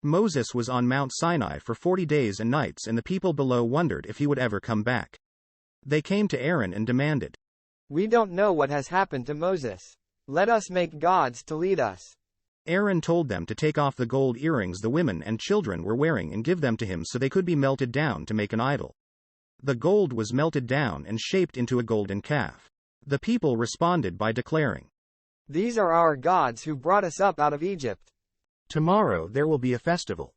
Moses was on Mount Sinai for 40 days and nights, and the people below wondered if he would ever come back. They came to Aaron and demanded, "We don't know what has happened to Moses. Let us make gods to lead us." Aaron told them to take off the gold earrings the women and children were wearing and give them to him so they could be melted down to make an idol. The gold was melted down and shaped into a golden calf. The people responded by declaring, "These are our gods who brought us up out of Egypt." "Tomorrow there will be a festival,"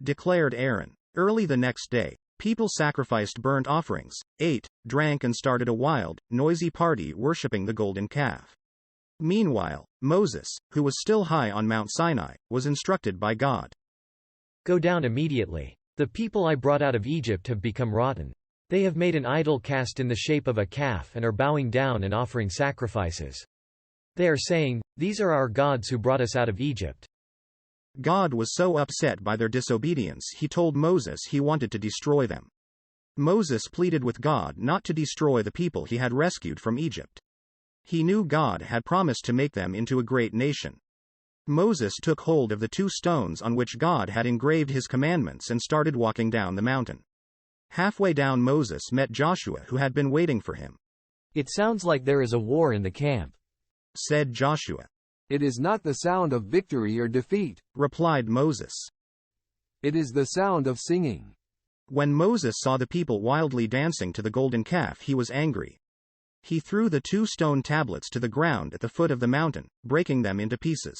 declared Aaron. Early the next day, people sacrificed burnt offerings, ate, drank and started a wild, noisy party worshipping the golden calf. Meanwhile, Moses, who was still high on Mount Sinai, was instructed by God. "Go down immediately. The people I brought out of Egypt have become rotten. They have made an idol cast in the shape of a calf and are bowing down and offering sacrifices. They are saying, 'These are our gods who brought us out of Egypt.'" God was so upset by their disobedience he told Moses he wanted to destroy them. Moses pleaded with God not to destroy the people he had rescued from Egypt. He knew God had promised to make them into a great nation. Moses took hold of the 2 stones on which God had engraved his commandments and started walking down the mountain. Halfway down, Moses met Joshua, who had been waiting for him. "It sounds like there is a war in the camp," said Joshua. "It is not the sound of victory or defeat," replied Moses. "It is the sound of singing." When Moses saw the people wildly dancing to the golden calf, he was angry. He threw the 2 stone tablets to the ground at the foot of the mountain, breaking them into pieces.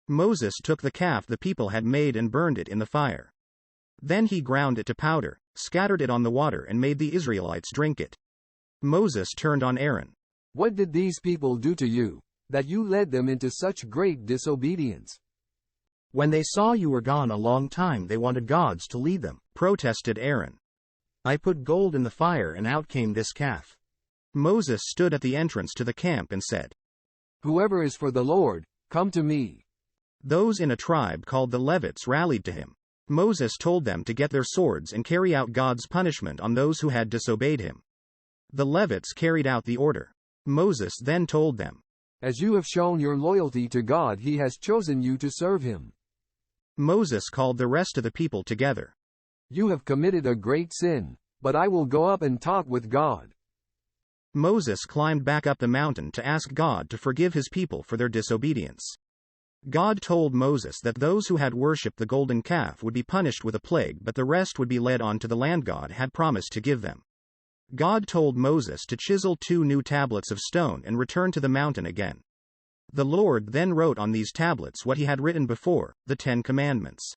Moses took the calf the people had made and burned it in the fire. Then he ground it to powder, scattered it on the water and made the Israelites drink it. Moses turned on Aaron. "What did these people do to you, that you led them into such great disobedience?" "When they saw you were gone a long time, they wanted gods to lead them," protested Aaron. "I put gold in the fire and out came this calf." Moses stood at the entrance to the camp and said, "Whoever is for the Lord, come to me." Those in a tribe called the Levites rallied to him. Moses told them to get their swords and carry out God's punishment on those who had disobeyed him. The Levites carried out the order. Moses then told them, "As you have shown your loyalty to God, he has chosen you to serve him." Moses called the rest of the people together. "You have committed a great sin, but I will go up and talk with God." Moses climbed back up the mountain to ask God to forgive his people for their disobedience. God told Moses that those who had worshipped the golden calf would be punished with a plague, but the rest would be led on to the land God had promised to give them. God told Moses to chisel 2 new tablets of stone and return to the mountain again. The Lord then wrote on these tablets what he had written before, the 10 Commandments.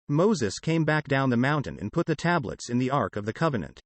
Moses came back down the mountain and put the tablets in the Ark of the Covenant.